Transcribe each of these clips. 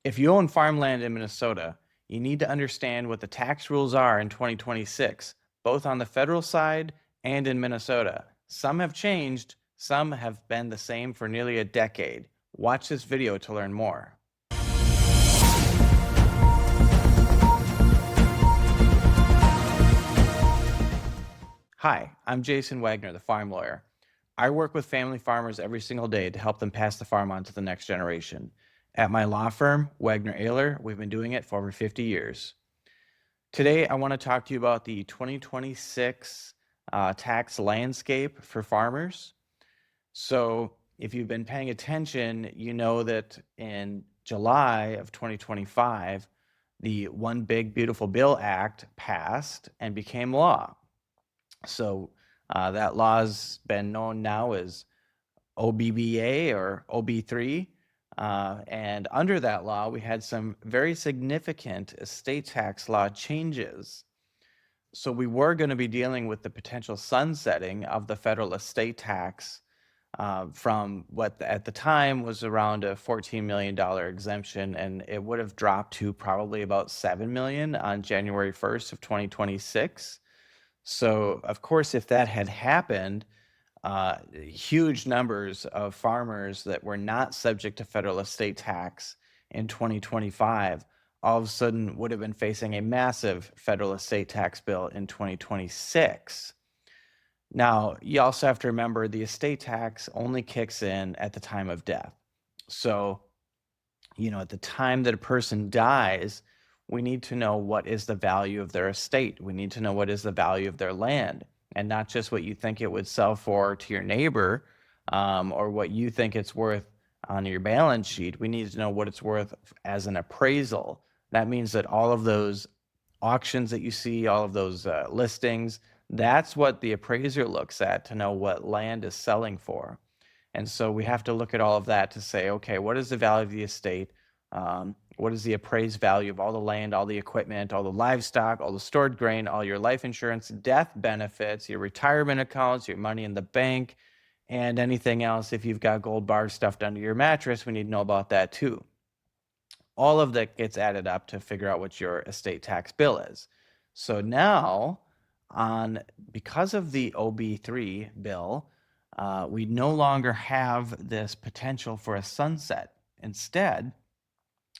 If you own farmland in Minnesota, you need to understand what the tax rules are in 2026, both on the federal side and in Minnesota. Some have changed, some have been the same for nearly a decade. Watch this video to learn more. Hi, I'm Jason Wagner, the farm lawyer. I work with family farmers every single day to help them pass the farm on to the next generation. At my law firm, Wagner Ayler, we've been doing it for over 50 years. Today, I want to talk to you about the 2026 tax landscape for farmers. So, if you've been paying attention, you know that in July of 2025, the One Big Beautiful Bill Act passed and became law. So, that law's been known now as OBBA or OB3. And under that law, we had some very significant estate tax law changes. So we were going to be dealing with the potential sunsetting of the federal estate tax from what at the time was around a $14 million exemption, and it would have dropped to probably about $7 million on January 1st of 2026. So, of course, if that had happened, huge numbers of farmers that were not subject to federal estate tax in 2025 all of a sudden would have been facing a massive federal estate tax bill in 2026. Now, you also have to remember the estate tax only kicks in at the time of death. So, at the time that a person dies, we need to know what is the value of their estate. We need to know what is the value of their land, and not just what you think it would sell for to your neighbor or what you think it's worth on your balance sheet. We need to know what it's worth as an appraisal. That means that all of those auctions that you see, all of those listings, that's what the appraiser looks at to know what land is selling for. And so we have to look at all of that to say, okay, what is the value of the estate? What is the appraised value of all the land, all the equipment, all the livestock, all the stored grain, all your life insurance, death benefits, your retirement accounts, your money in the bank, and anything else. If you've got gold bars stuffed under your mattress, we need to know about that too. All of that gets added up to figure out what your estate tax bill is. So now, because of the OB3 bill, we no longer have this potential for a sunset. Instead,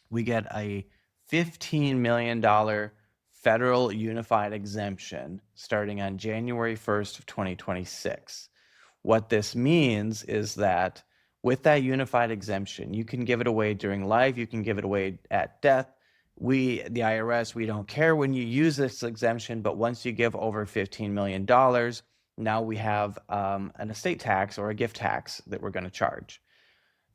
we get a $15 million federal unified exemption starting on January 1st of 2026. What this means is that with that unified exemption, you can give it away during life, you can give it away at death. The IRS, we don't care when you use this exemption, but once you give over $15 million, now we have an estate tax or a gift tax that we're going to charge.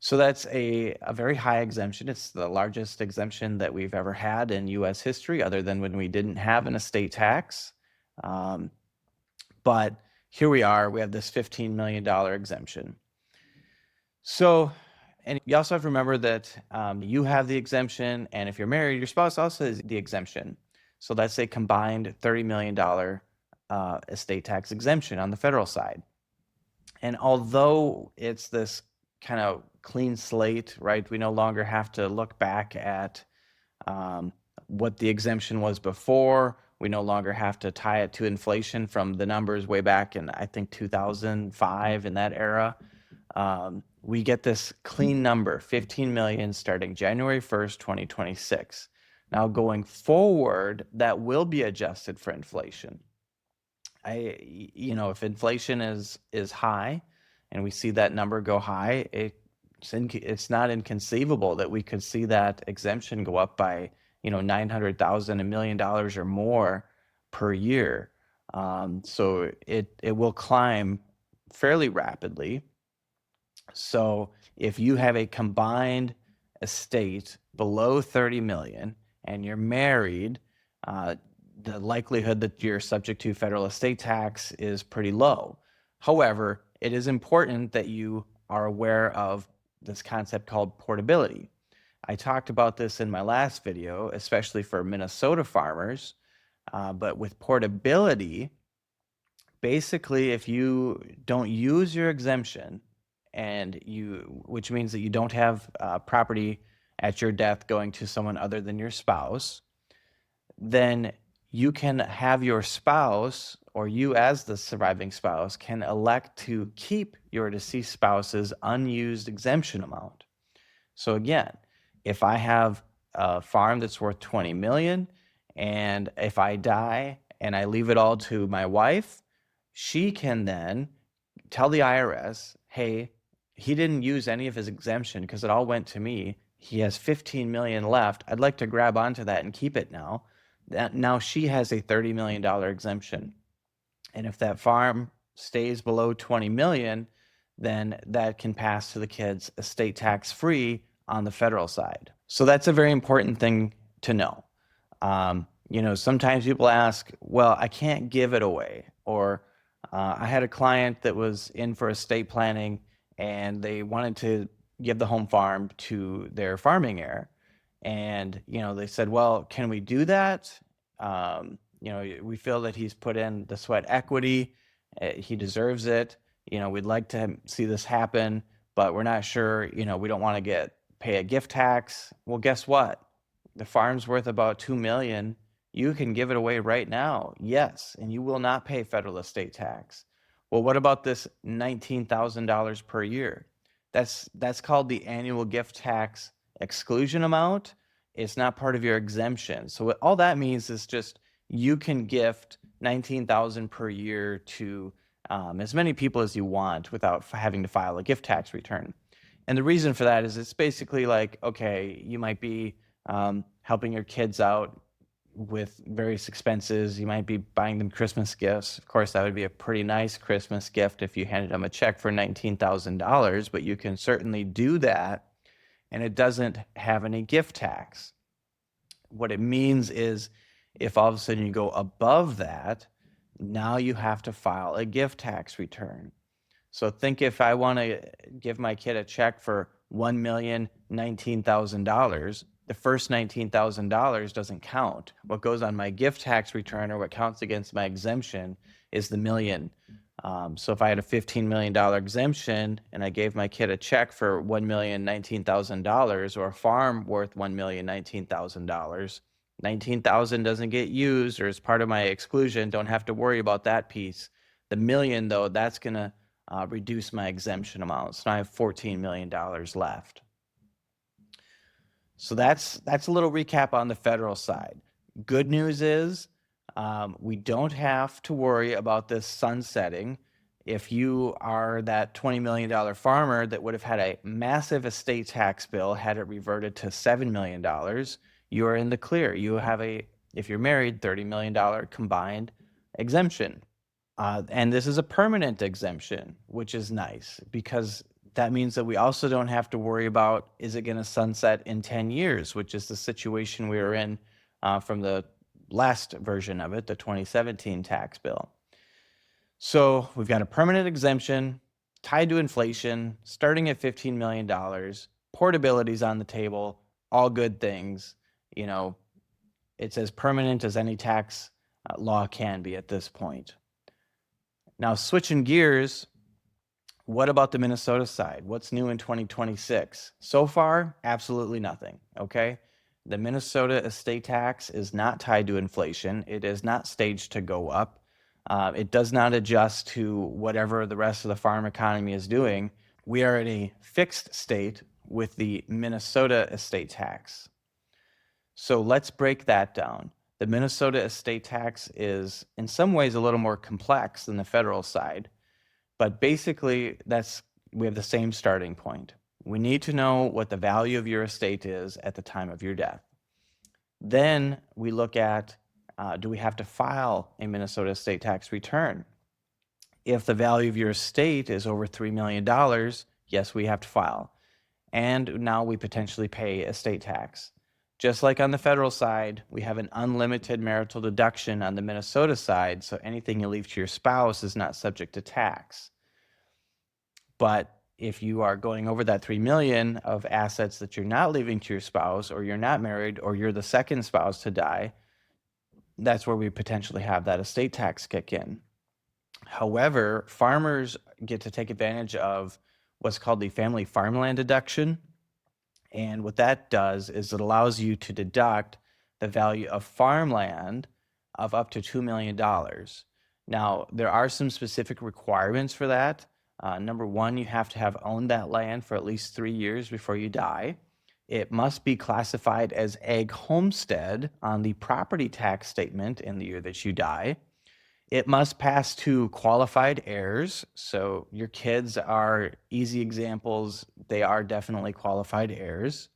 So that's a very high exemption. It's the largest exemption that we've ever had in U.S. history, other than when we didn't have an estate tax. But here we are, we have this $15 million exemption. So, and you also have to remember that you have the exemption, and if you're married, your spouse also has the exemption. So that's a combined $30 million estate tax exemption on the federal side. And although it's this kind of clean slate, right? We no longer have to look back at what the exemption was before. We no longer have to tie it to inflation from the numbers way back in, I think, 2005, in that era. We get this clean number, 15 million, starting January 1st, 2026. Now, going forward, that will be adjusted for inflation. If inflation is high, and we see that number go high, it's not inconceivable that we could see that exemption go up by $900,000, $1 million or more per year. So it will climb fairly rapidly. So if you have a combined estate below 30 million and you're married, the likelihood that you're subject to federal estate tax is pretty low. However, it is important that you are aware of this concept called portability. I talked about this in my last video, especially for Minnesota farmers, but with portability, basically if you don't use your exemption, which means that you don't have property at your death going to someone other than your spouse, then you can have your spouse, or you as the surviving spouse, can elect to keep your deceased spouse's unused exemption amount. So again, if I have a farm that's worth 20 million, and if I die and I leave it all to my wife, she can then tell the IRS, hey, he didn't use any of his exemption because it all went to me. He has 15 million left. I'd like to grab onto that and keep it now. Now she has a $30 million exemption. And if that farm stays below 20 million, then that can pass to the kids estate tax free on the federal side. So that's a very important thing to know. Sometimes people ask, well, I can't give it away. Or I had a client that was in for estate planning and they wanted to give the home farm to their farming heir. And, they said, well, can we do that? We feel that he's put in the sweat equity. He deserves it. We'd like to see this happen, but we're not sure, we don't want to pay a gift tax. Well, guess what? The farm's worth about 2 million. You can give it away right now. Yes. And you will not pay federal estate tax. Well, what about this $19,000 per year? That's called the annual gift tax exclusion amount. It's not part of your exemption. So all that means is just you can gift $19,000 per year to as many people as you want without having to file a gift tax return. And the reason for that is it's basically like, okay, you might be helping your kids out with various expenses. You might be buying them Christmas gifts. Of course, that would be a pretty nice Christmas gift if you handed them a check for $19,000, but you can certainly do that, and it doesn't have any gift tax. What it means is if all of a sudden you go above that, now you have to file a gift tax return. So think if I want to give my kid a check for $1,019,000, the first $19,000 doesn't count. What goes on my gift tax return, or what counts against my exemption, is the million. So if I had a $15 million exemption and I gave my kid a check for $1,019,000, or a farm worth $1,019,000, 19,000 doesn't get used or is part of my exclusion. Don't have to worry about that piece. The million, though, that's going to reduce my exemption amount. So now I have $14 million left. So that's a little recap on the federal side. Good news is we don't have to worry about this sunsetting. If you are that $20 million farmer that would have had a massive estate tax bill had it reverted to $7 million, you are in the clear. You have if you're married, $30 million combined exemption. And this is a permanent exemption, which is nice because that means that we also don't have to worry about, is it going to sunset in 10 years, which is the situation we were in from the last version of it, the 2017 tax bill. So we've got a permanent exemption tied to inflation, starting at $15 million. Portability's on the table, all good things. It's as permanent as any tax law can be at this point. Now, switching gears, what about the Minnesota side? What's new in 2026? So far, absolutely nothing, okay? The Minnesota estate tax is not tied to inflation. It is not staged to go up. It does not adjust to whatever the rest of the farm economy is doing. We are in a fixed state with the Minnesota estate tax. So let's break that down. The Minnesota estate tax is in some ways a little more complex than the federal side. But basically, we have the same starting point. We need to know what the value of your estate is at the time of your death. Then we look at, do we have to file a Minnesota estate tax return? If the value of your estate is over $3 million, yes, we have to file. And now we potentially pay estate tax. Just like on the federal side, we have an unlimited marital deduction on the Minnesota side, so anything you leave to your spouse is not subject to tax. But if you are going over that $3 million of assets that you're not leaving to your spouse, or you're not married, or you're the second spouse to die, that's where we potentially have that estate tax kick in. However, farmers get to take advantage of what's called the Family Farmland Deduction. And what that does is it allows you to deduct the value of farmland of up to $2 million. Now, there are some specific requirements for that. Number one, you have to have owned that land for at least 3 years before you die. It must be classified as ag homestead on the property tax statement in the year that you die. It must pass to qualified heirs. So your kids are easy examples. They are definitely qualified heirs.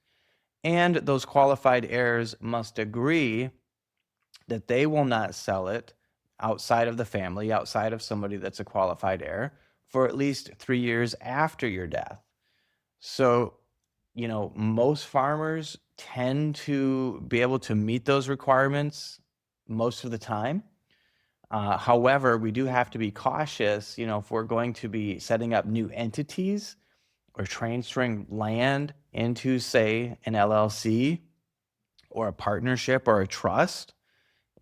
And those qualified heirs must agree that they will not sell it outside of the family, outside of somebody that's a qualified heir, for at least 3 years after your death. So, most farmers tend to be able to meet those requirements most of the time. However, we do have to be cautious, if we're going to be setting up new entities or transferring land into, say, an LLC or a partnership or a trust.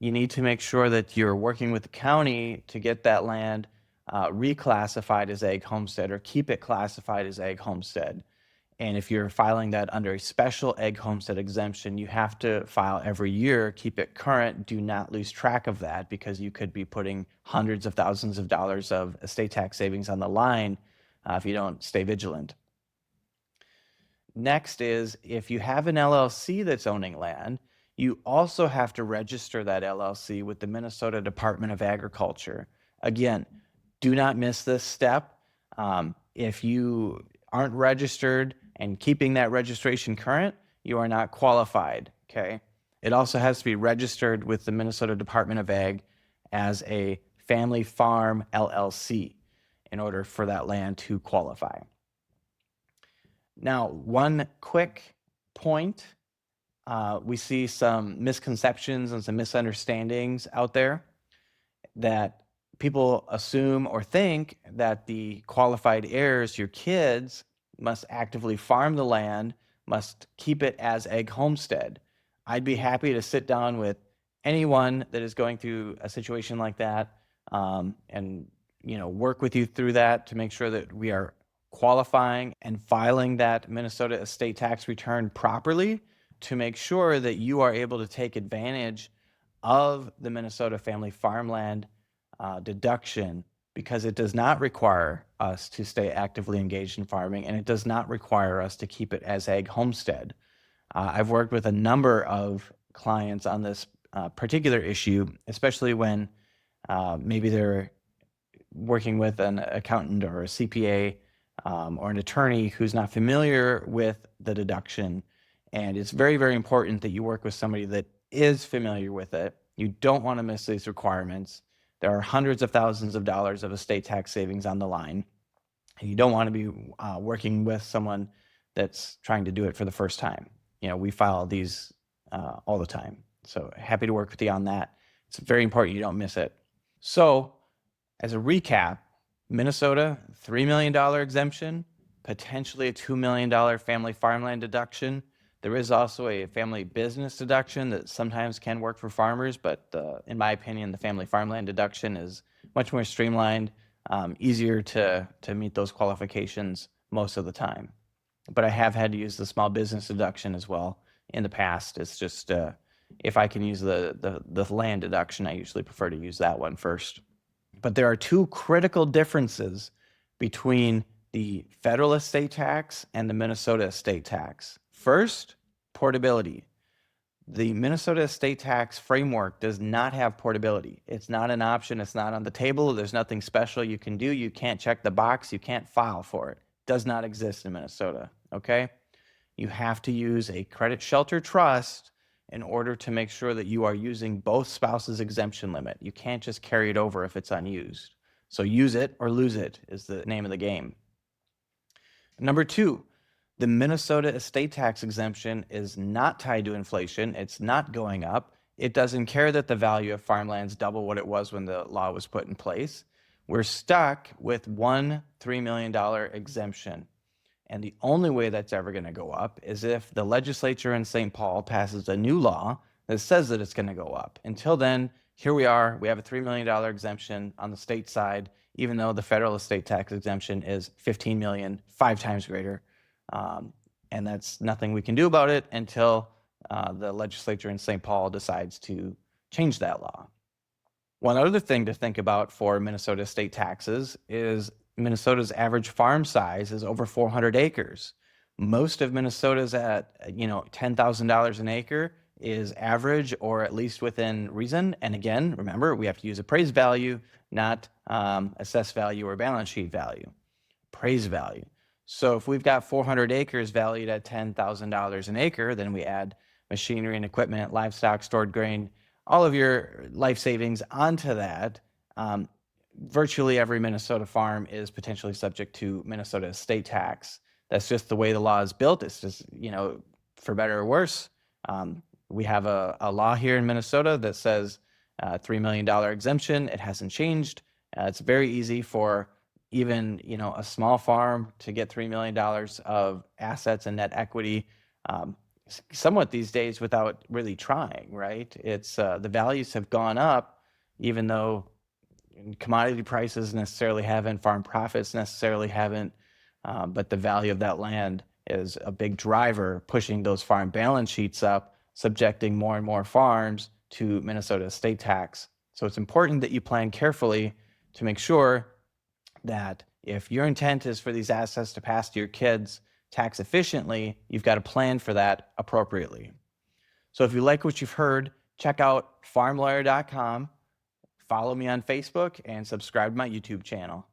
You need to make sure that you're working with the county to get that land reclassified as ag homestead or keep it classified as ag homestead. And if you're filing that under a special ag homestead exemption, you have to file every year, keep it current. Do not lose track of that because you could be putting hundreds of thousands of dollars of estate tax savings on the line if you don't stay vigilant. Next is if you have an LLC that's owning land, you also have to register that LLC with the Minnesota Department of Agriculture. Again, do not miss this step. If you aren't registered and keeping that registration current, you are not qualified, okay? It also has to be registered with the Minnesota Department of Ag as a family farm LLC in order for that land to qualify. Now, one quick point, we see some misconceptions and some misunderstandings out there that people assume or think that the qualified heirs, your kids, must actively farm the land, must keep it as ag homestead. I'd be happy to sit down with anyone that is going through a situation like that and work with you through that to make sure that we are qualifying and filing that Minnesota estate tax return properly to make sure that you are able to take advantage of the Minnesota Family Farmland Deduction, because it does not require us to stay actively engaged in farming, and it does not require us to keep it as ag homestead. I've worked with a number of clients on this particular issue, especially when maybe they're working with an accountant or a CPA or an attorney who's not familiar with the deduction. And it's very, very important that you work with somebody that is familiar with it. You don't want to miss these requirements. There are hundreds of thousands of dollars of estate tax savings on the line. And you don't want to be working with someone that's trying to do it for the first time. We file these all the time. So happy to work with you on that. It's very important you don't miss it. So as a recap, Minnesota, $3 million exemption, potentially a $2 million family farmland deduction. There is also a family business deduction that sometimes can work for farmers, but in my opinion, the family farmland deduction is much more streamlined, easier to meet those qualifications most of the time. But I have had to use the small business deduction as well in the past. It's just if I can use the land deduction, I usually prefer to use that one first. But there are two critical differences between the federal estate tax and the Minnesota estate tax. First, portability. The Minnesota estate tax framework does not have portability. It's not an option. It's not on the table. There's nothing special you can do. You can't check the box. You can't file for it. It does not exist in Minnesota, okay? You have to use a credit shelter trust in order to make sure that you are using both spouses' exemption limit. You can't just carry it over if it's unused. So use it or lose it is the name of the game. Number two, the Minnesota estate tax exemption is not tied to inflation. It's not going up. It doesn't care that the value of farmland's double what it was when the law was put in place. We're stuck with one $3 million exemption. And the only way that's ever going to go up is if the legislature in St. Paul passes a new law that says that it's going to go up. Until then, here we are. We have a $3 million exemption on the state side, even though the federal estate tax exemption is $15 million, 5 times greater. And that's nothing we can do about it until the legislature in St. Paul decides to change that law. One other thing to think about for Minnesota estate taxes is Minnesota's average farm size is over 400 acres. Most of Minnesota's at, $10,000 an acre is average or at least within reason. And again, remember, we have to use appraised value, not assessed value or balance sheet value. Appraised value. So if we've got 400 acres valued at $10,000 an acre, then we add machinery and equipment, livestock, stored grain, all of your life savings onto that. Virtually every Minnesota farm is potentially subject to Minnesota estate tax. That's just the way the law is built. It's just, for better or worse. We have a law here in Minnesota that says $3 million exemption. It hasn't changed. It's very easy for even, a small farm to get $3 million of assets and net equity somewhat these days without really trying, right? It's the values have gone up, even though commodity prices necessarily haven't, farm profits necessarily haven't, but the value of that land is a big driver pushing those farm balance sheets up, subjecting more and more farms to Minnesota estate tax. So it's important that you plan carefully to make sure that if your intent is for these assets to pass to your kids tax efficiently, you've got to plan for that appropriately. So if you like what you've heard, check out farmlawyer.com, follow me on Facebook, and subscribe to my YouTube channel.